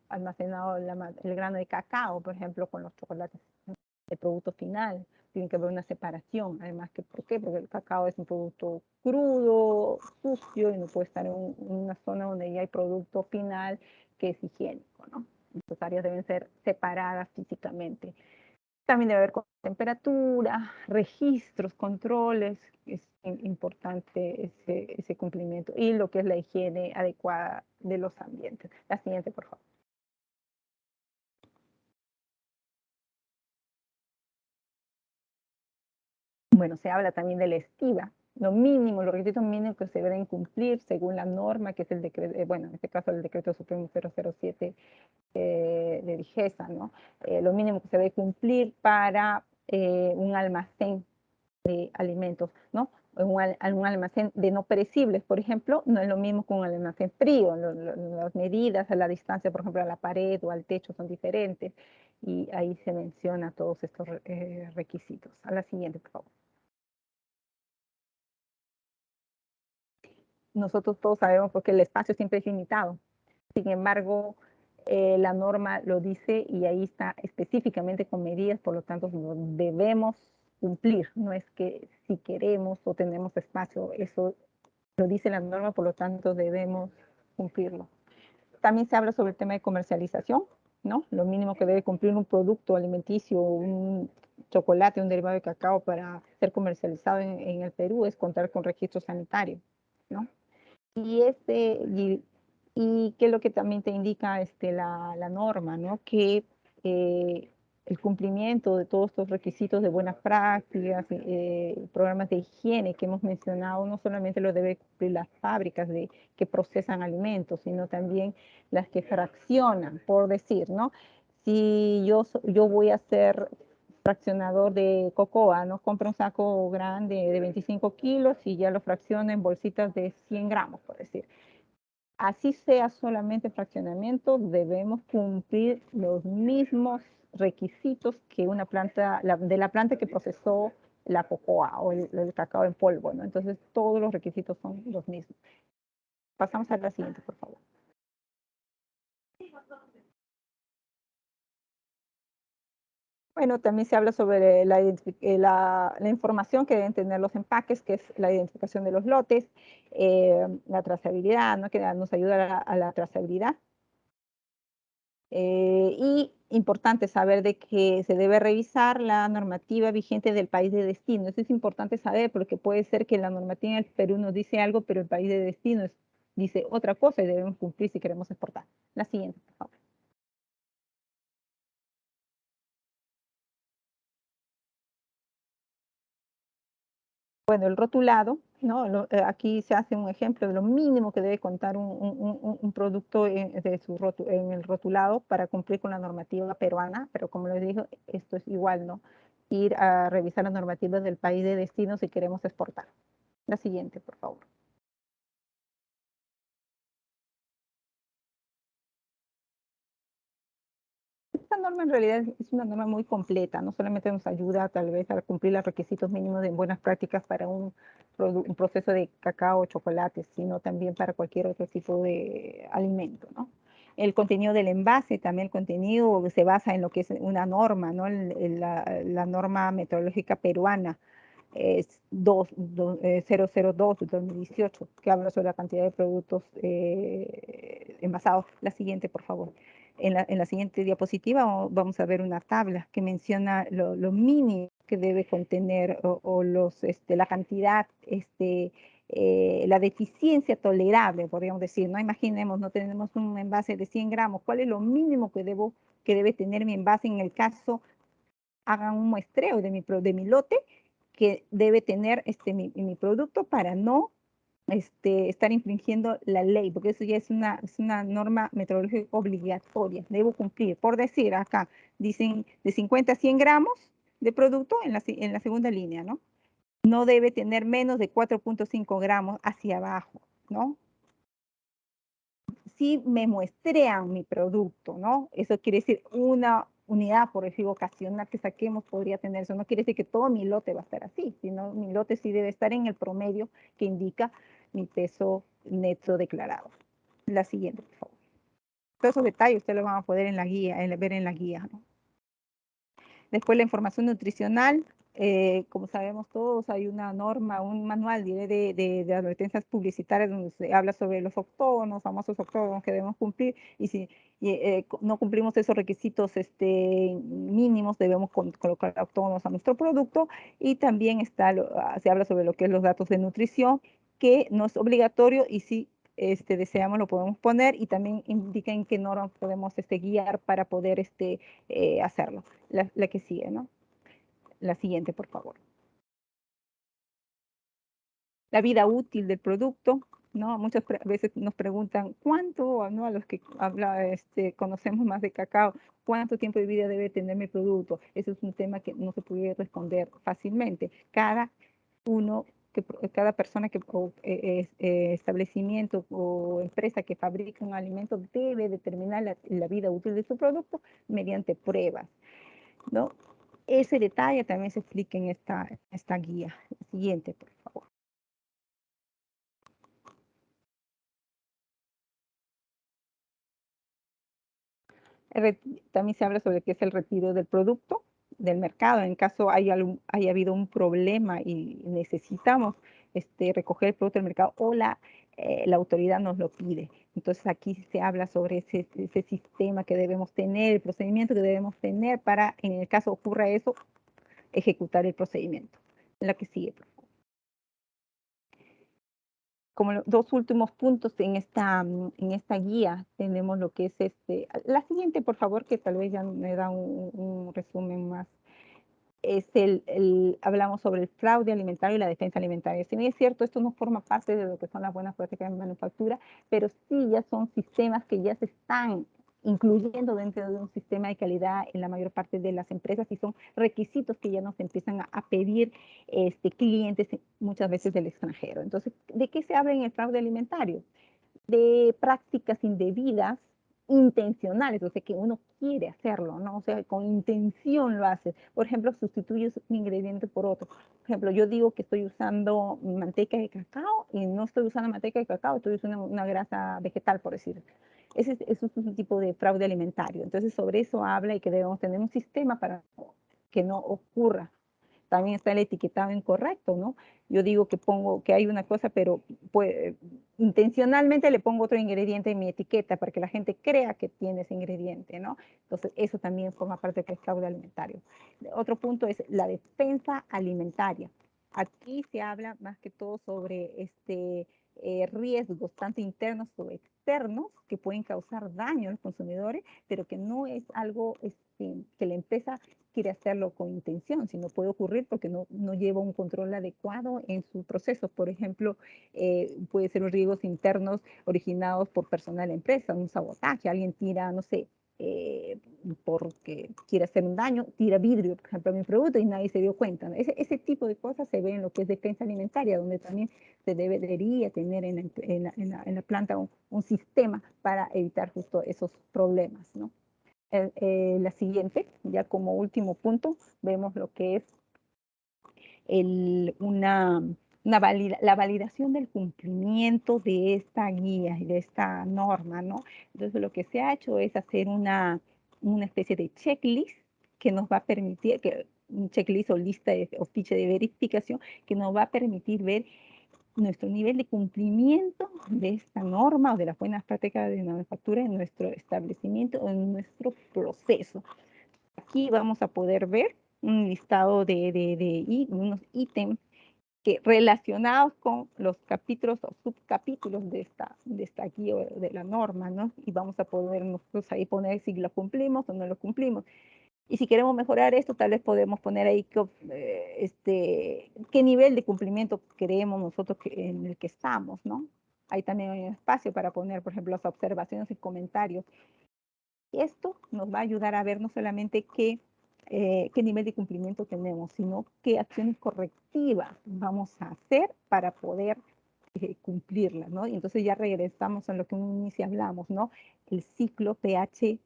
almacenado el grano de cacao, por ejemplo, con los chocolates, ¿no? El producto final. Tiene que haber una separación. Además, ¿por qué? Porque el cacao es un producto crudo, sucio, y no puede estar en una zona donde ya hay producto final que es higiénico, ¿no? Las áreas deben ser separadas físicamente. También debe haber temperatura, registros, controles. Es importante ese cumplimiento. Y lo que es la higiene adecuada de los ambientes. La siguiente, por favor. Bueno, se habla también de la estiva. Lo mínimo, los requisitos mínimos que se deben cumplir según la norma, que es el decreto, bueno, en este caso el decreto supremo 007 de Digesa, ¿no? Lo mínimo que se debe cumplir para un almacén de alimentos, ¿no? Un almacén de no perecibles, por ejemplo, no es lo mismo que un almacén frío. Las medidas a la distancia, por ejemplo, a la pared o al techo son diferentes, y ahí se menciona todos estos requisitos. A la siguiente, por favor. Nosotros todos sabemos porque el espacio siempre es limitado. Sin embargo, la norma lo dice y ahí está específicamente con medidas, por lo tanto lo debemos cumplir. No es que si queremos o tenemos espacio, eso lo dice la norma, por lo tanto debemos cumplirlo. También se habla sobre el tema de comercialización, ¿no? Lo mínimo que debe cumplir un producto alimenticio, un chocolate, un derivado de cacao para ser comercializado en el Perú es contar con registro sanitario, ¿no? Y, y que es lo que también te indica la norma, ¿no? Que el cumplimiento de todos estos requisitos de buenas prácticas, programas de higiene que hemos mencionado, no solamente lo deben cumplir las fábricas que procesan alimentos, sino también las que fraccionan, por decir, ¿no? Si yo voy a ser fraccionador de cocoa, ¿no? Compra un saco grande de 25 kilos y ya lo fracciona en bolsitas de 100 gramos, por decir. Así sea solamente fraccionamiento, debemos cumplir los mismos requisitos que una planta, de la planta que procesó la cocoa o el cacao en polvo, ¿no? Entonces, todos los requisitos son los mismos. Pasamos a la siguiente, por favor. Bueno, también se habla sobre la información que deben tener los empaques, que es la identificación de los lotes, la trazabilidad, ¿no? Que nos ayuda a la trazabilidad. Y importante saber de que se debe revisar la normativa vigente del país de destino. Eso es importante saber porque puede ser que la normativa en el Perú nos dice algo, pero el país de destino dice otra cosa y debemos cumplir si queremos exportar. La siguiente, por favor. Bueno, el rotulado, ¿no? Aquí se hace un ejemplo de lo mínimo que debe contar un producto en el rotulado para cumplir con la normativa peruana, pero como les digo, esto es igual, ¿no? ir a revisar las normativas del país de destino si queremos exportar. La siguiente, por favor. Esta norma en realidad es una norma muy completa, no solamente nos ayuda tal vez a cumplir los requisitos mínimos de buenas prácticas para un proceso de cacao o chocolate, sino también para cualquier otro tipo de alimento, ¿no? El contenido del envase, también el contenido se basa en lo que es una norma, ¿no? La norma meteorológica peruana es 002 de 2018, que habla sobre la cantidad de productos envasados. La siguiente, por favor. En la siguiente diapositiva vamos a ver una tabla que menciona lo mínimo que debe contener o la cantidad, la deficiencia tolerable, podríamos decir, ¿no? Imaginemos, no tenemos un envase de 100 gramos, ¿cuál es lo mínimo que debe tener mi envase en el caso hagan un muestreo de mi lote que debe tener mi producto para no estar infringiendo la ley, porque eso ya es una norma meteorológica obligatoria, debo cumplir. Por decir, acá dicen de 50 a 100 gramos de producto en la segunda línea, ¿no? No debe tener menos de 4.5 gramos hacia abajo, ¿no? Si me muestrean mi producto, ¿no? Eso quiere decir una unidad, por decir, ocasional que saquemos podría tener eso. No quiere decir que todo mi lote va a estar así, sino mi lote sí debe estar en el promedio que indica mi peso neto declarado. La siguiente, por favor. Todos esos detalles ustedes los van a poder en la guía, ver en la guía, ¿no? Después la información nutricional, como sabemos todos, hay una norma, un manual de advertencias publicitarias donde se habla sobre los octógonos, famosos octógonos que debemos cumplir, y si no cumplimos esos requisitos mínimos, debemos colocar octógonos a nuestro producto, y también se habla sobre lo que es los datos de nutrición, que no es obligatorio, y si deseamos lo podemos poner, y también indica en qué normas podemos guiar para poder hacerlo. La que sigue, ¿no? La siguiente, por favor. La vida útil del producto, ¿no? Muchas veces nos preguntan cuánto, ¿no? A los que conocemos más de cacao, cuánto tiempo de vida debe tener mi producto. Ese es un tema que no se puede responder fácilmente. Cada persona establecimiento o empresa que fabrica un alimento debe determinar la vida útil de su producto mediante pruebas, ¿no? Ese detalle también se explica en esta guía. Siguiente, por favor. También se habla sobre qué es el retiro del producto del mercado. En caso haya habido un problema y necesitamos recoger el producto del mercado o la autoridad nos lo pide. Entonces aquí se habla sobre ese sistema que debemos tener, el procedimiento que debemos tener para, en el caso ocurra eso, ejecutar el procedimiento. La que sigue, por favor. Como los dos últimos puntos en esta guía tenemos lo que es la siguiente, por favor, que tal vez ya me da un resumen más. Hablamos sobre el fraude alimentario y la defensa alimentaria. Si bien es cierto, esto no forma parte de lo que son las buenas prácticas en manufactura, pero sí ya son sistemas que ya se están incluyendo dentro de un sistema de calidad en la mayor parte de las empresas y son requisitos que ya nos empiezan a pedir clientes muchas veces del extranjero. Entonces, ¿de qué se habla en el fraude alimentario? De prácticas indebidas, intencionales, o sea, que uno quiere hacerlo, ¿no? O sea, con intención lo hace. Por ejemplo, sustituyes un ingrediente por otro. Por ejemplo, yo digo que estoy usando manteca de cacao y no estoy usando manteca de cacao, estoy usando una grasa vegetal, por decir. Eso es un tipo de fraude alimentario. Entonces, sobre eso habla y que debemos tener un sistema para que no ocurra. También está el etiquetado incorrecto, ¿no? Yo digo que hay una cosa, pero pues, intencionalmente le pongo otro ingrediente en mi etiqueta para que la gente crea que tiene ese ingrediente, ¿no? Entonces, eso también forma parte del fraude alimentario. Otro punto es la defensa alimentaria. Aquí se habla más que todo sobre riesgos, tanto internos como externos, que pueden causar daño a los consumidores, pero que no es algo que la empresa quiere hacerlo con intención, sino puede ocurrir porque no lleva un control adecuado en su proceso. Por ejemplo, puede ser riesgos internos originados por personal de la empresa, un sabotaje, alguien tira, no sé, porque quiere hacer un daño, tira vidrio, por ejemplo, a mi producto y nadie se dio cuenta, ¿no? Ese tipo de cosas se ve en lo que es defensa alimentaria, donde también se debería tener en la planta un sistema para evitar justo esos problemas, ¿no? La siguiente, ya como último punto, vemos lo que es la validación del cumplimiento de esta guía y de esta norma, ¿no? Entonces, lo que se ha hecho es hacer una especie de checklist que nos va a permitir, un checklist o lista o ficha de verificación que nos va a permitir ver nuestro nivel de cumplimiento de esta norma o de las buenas prácticas de manufactura en nuestro establecimiento o en nuestro proceso. Aquí vamos a poder ver un listado de unos ítems relacionados con los capítulos o subcapítulos de esta guía o de la norma, ¿no? Y vamos a poder nosotros ahí poner si lo cumplimos o no lo cumplimos. Y si queremos mejorar esto, tal vez podemos poner ahí qué nivel de cumplimiento creemos nosotros en el que estamos, ¿no? Ahí también hay un espacio para poner, por ejemplo, las observaciones y comentarios. Esto nos va a ayudar a ver no solamente qué nivel de cumplimiento tenemos, sino qué acciones correctivas vamos a hacer para poder cumplirlas, ¿no? Y entonces ya regresamos a lo que un inicio hablamos, ¿no? El ciclo pH,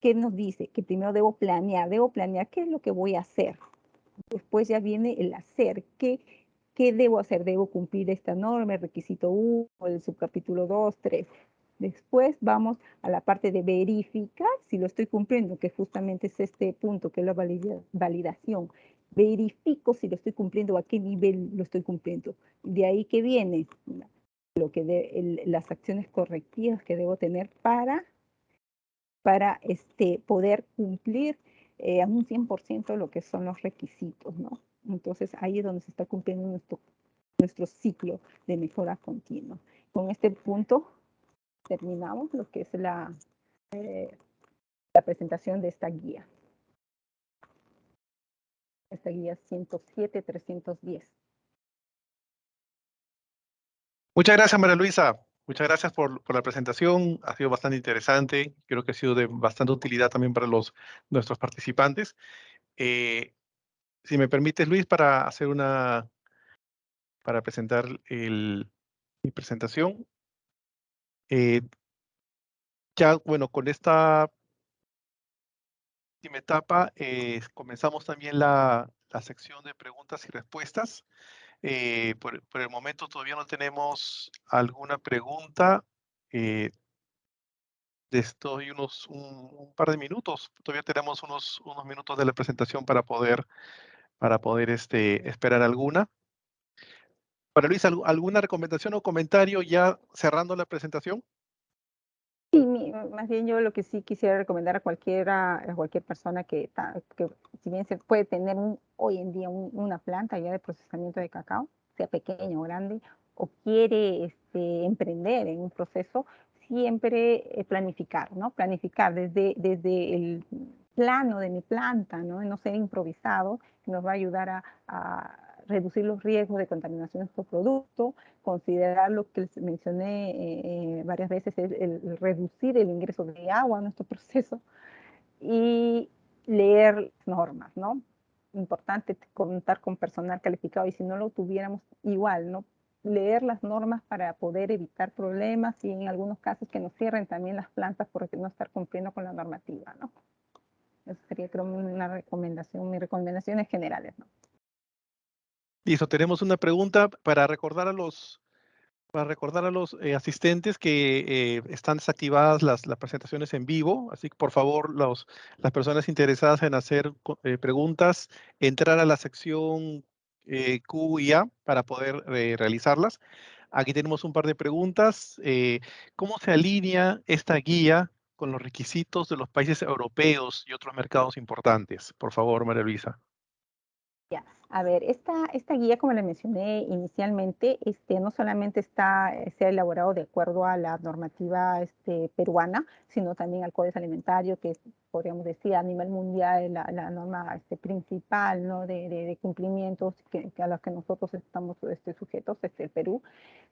¿qué nos dice? Que primero debo planear qué es lo que voy a hacer. Después ya viene el hacer, ¿qué debo hacer? Debo cumplir esta norma, el requisito 1, el subcapítulo 2, 3. Después vamos a la parte de verificar si lo estoy cumpliendo, que justamente es este punto, que es la validación. Verifico si lo estoy cumpliendo, a qué nivel lo estoy cumpliendo. De ahí que viene las acciones correctivas que debo tener para poder cumplir a un 100% lo que son los requisitos, ¿no? Entonces ahí es donde se está cumpliendo nuestro ciclo de mejora continua. Con este punto terminamos lo que es la presentación de esta guía 107-310. Muchas gracias, María Luisa. Muchas gracias por la presentación. Ha sido bastante interesante. Creo que ha sido de bastante utilidad también para nuestros participantes. Si me permites, Luis, para presentar mi presentación. Eh, ya, bueno, con esta última etapa, comenzamos también la sección de preguntas y respuestas. Por el momento todavía no tenemos alguna pregunta. Estoy un par de minutos. Todavía tenemos unos minutos de la presentación para poder esperar alguna. Para Luis, ¿alguna recomendación o comentario ya cerrando la presentación? Sí, más bien yo lo que sí quisiera recomendar a cualquier persona que si bien se puede tener hoy en día una planta ya de procesamiento de cacao, sea pequeña o grande, o quiere emprender en un proceso, siempre planificar, ¿no? Planificar desde el plano de mi planta, ¿no? No ser improvisado, que nos va a ayudar a reducir los riesgos de contaminación de nuestro producto, considerar lo que les mencioné varias veces, es el reducir el ingreso de agua a nuestro proceso y leer normas, ¿no? Importante contar con personal calificado y si no lo tuviéramos igual, ¿no? Leer las normas para poder evitar problemas y en algunos casos que nos cierren también las plantas por no estar cumpliendo con la normativa, ¿no? Eso sería, creo, una recomendación, mis recomendaciones generales, ¿no? Listo, tenemos una pregunta para recordar a los asistentes que están desactivadas las presentaciones en vivo, así que por favor las personas interesadas en hacer preguntas, entrar a la sección Q y A para poder realizarlas. Aquí tenemos un par de preguntas. ¿Cómo se alinea esta guía con los requisitos de los países europeos y otros mercados importantes? Por favor, María Luisa. Ya, a ver, esta guía, como le mencioné inicialmente, no solamente se ha elaborado de acuerdo a la normativa peruana, sino también al Código Alimentario, que es, podríamos decir, a nivel mundial la norma principal, ¿no? de cumplimientos a los que nosotros estamos sujetos, el Perú,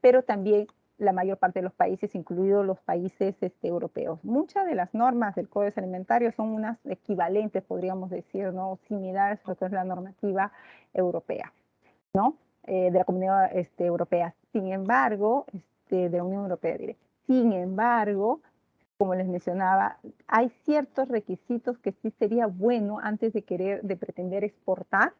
pero también la mayor parte de los países, incluidos los países europeos. Muchas de las normas del Código Alimentario son unas equivalentes, podríamos decir, ¿no? Similares a lo que es la normativa europea, ¿no? De la Comunidad Europea. Sin embargo, de la Unión Europea, diré. Sin embargo, como les mencionaba, hay ciertos requisitos que sí sería bueno antes de pretender exportar,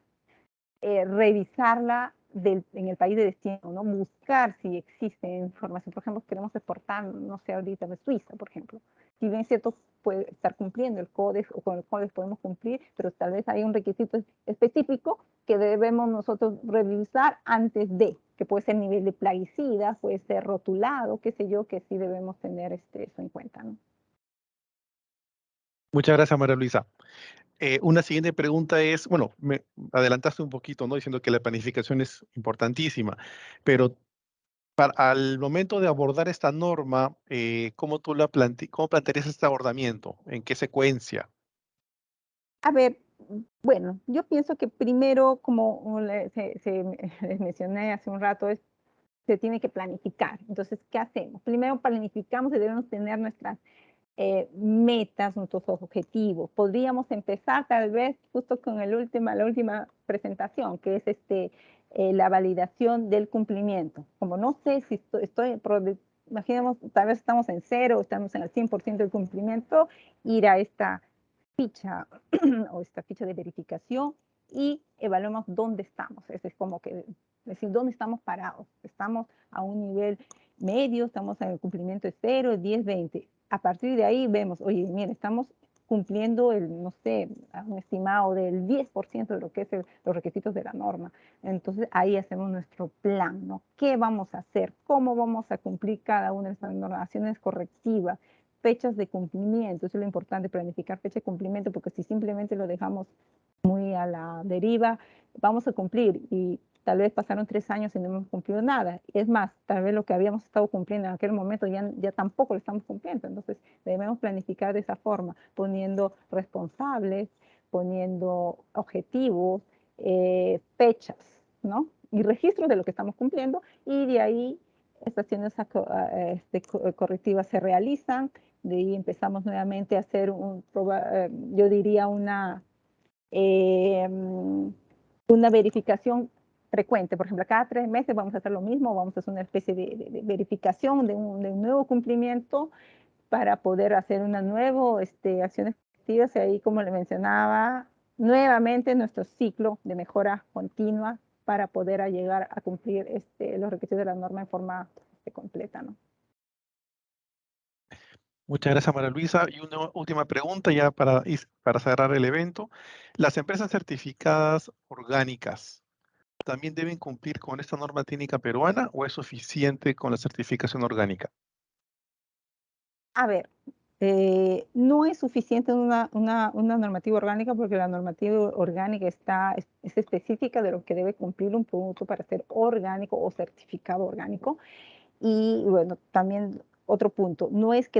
revisarla en el país de destino, ¿no? Buscar si existe información. Por ejemplo, queremos exportar, no sé, ahorita de Suiza, por ejemplo. Si bien es cierto, puede estar cumpliendo el código, o con el código podemos cumplir, pero tal vez hay un requisito específico que debemos nosotros revisar antes de, que puede ser nivel de plaguicida, puede ser rotulado, qué sé yo, que sí debemos tener eso en cuenta, ¿no? Muchas gracias, María Luisa. Una siguiente pregunta es, bueno, me adelantaste un poquito, ¿no? Diciendo que la planificación es importantísima, pero al momento de abordar esta norma, ¿cómo cómo plantearías este abordamiento? ¿En qué secuencia? A ver, bueno, yo pienso que primero, como les mencioné hace un rato, se tiene que planificar. Entonces, ¿qué hacemos? Primero planificamos y debemos tener nuestras metas, nuestros objetivos. Podríamos empezar tal vez justo con la última presentación, que es la validación del cumplimiento. Como no sé si imaginemos, tal vez estamos en cero, estamos en el 100% del cumplimiento, ir a esta ficha o esta ficha de verificación y evaluemos dónde estamos. Es como que decir, ¿dónde estamos parados? Estamos a un nivel medio, estamos en el cumplimiento de 0, 10, 20. A partir de ahí vemos, oye, mire, estamos cumpliendo no sé, un estimado del 10% de lo que es los requisitos de la norma. Entonces ahí hacemos nuestro plan, ¿no? ¿Qué vamos a hacer? ¿Cómo vamos a cumplir cada una de estas normaciones correctivas? Fechas de cumplimiento, eso es lo importante, planificar fecha de cumplimiento, porque si simplemente lo dejamos muy a la deriva, vamos a cumplir y tal vez pasaron 3 años y no hemos cumplido nada. Es más, tal vez lo que habíamos estado cumpliendo en aquel momento ya tampoco lo estamos cumpliendo. Entonces, debemos planificar de esa forma, poniendo responsables, poniendo objetivos, fechas, ¿no? Y registros de lo que estamos cumpliendo, y de ahí estaciones correctivas se realizan, de ahí empezamos nuevamente a hacer yo diría una verificación frecuente. Por ejemplo, cada 3 meses vamos a hacer lo mismo, vamos a hacer una especie de verificación de un nuevo cumplimiento para poder hacer una nueva acción efectiva. Y ahí, como le mencionaba, nuevamente nuestro ciclo de mejora continua para poder llegar a cumplir los requisitos de la norma en forma completa, ¿no? Muchas gracias, María Luisa. Y una última pregunta ya para cerrar el evento. ¿Las empresas certificadas orgánicas también deben cumplir con esta norma técnica peruana o es suficiente con la certificación orgánica? A ver, no es suficiente una normativa orgánica, porque la normativa orgánica es específica de lo que debe cumplir un producto para ser orgánico o certificado orgánico. Y bueno, también otro punto, no es que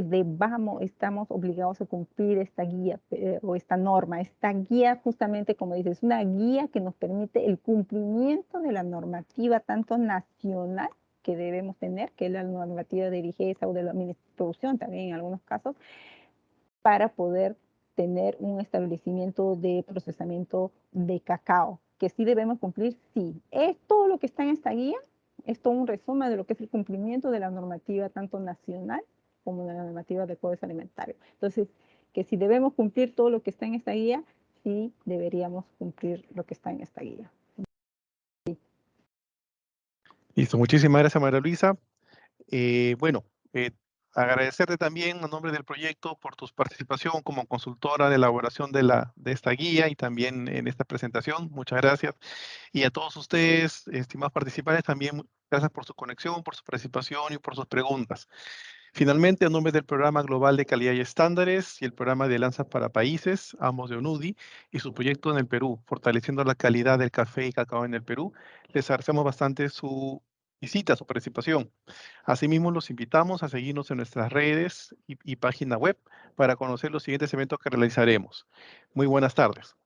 estamos obligados a cumplir esta guía o esta norma. Esta guía, justamente como dices, es una guía que nos permite el cumplimiento de la normativa tanto nacional que debemos tener, que es la normativa de limpieza o de la producción también en algunos casos, para poder tener un establecimiento de procesamiento de cacao, que sí debemos cumplir, sí. Es todo lo que está en esta guía, es todo un resumen de lo que es el cumplimiento de la normativa tanto nacional como de la normativa de código alimentario. Entonces, que si debemos cumplir todo lo que está en esta guía, sí deberíamos cumplir lo que está en esta guía. Listo, muchísimas gracias, María Luisa. Bueno, agradecerte también a nombre del proyecto por tu participación como consultora de elaboración de esta guía y también en esta presentación. Muchas gracias. Y a todos ustedes, estimados participantes, también gracias por su conexión, por su participación y por sus preguntas. Finalmente, a nombre del Programa Global de Calidad y Estándares y el Programa de Alianzas para Países, ambos de ONUDI, y su proyecto en el Perú, fortaleciendo la calidad del café y cacao en el Perú, les agradecemos bastante su visita, su participación. Asimismo, los invitamos a seguirnos en nuestras redes y página web para conocer los siguientes eventos que realizaremos. Muy buenas tardes.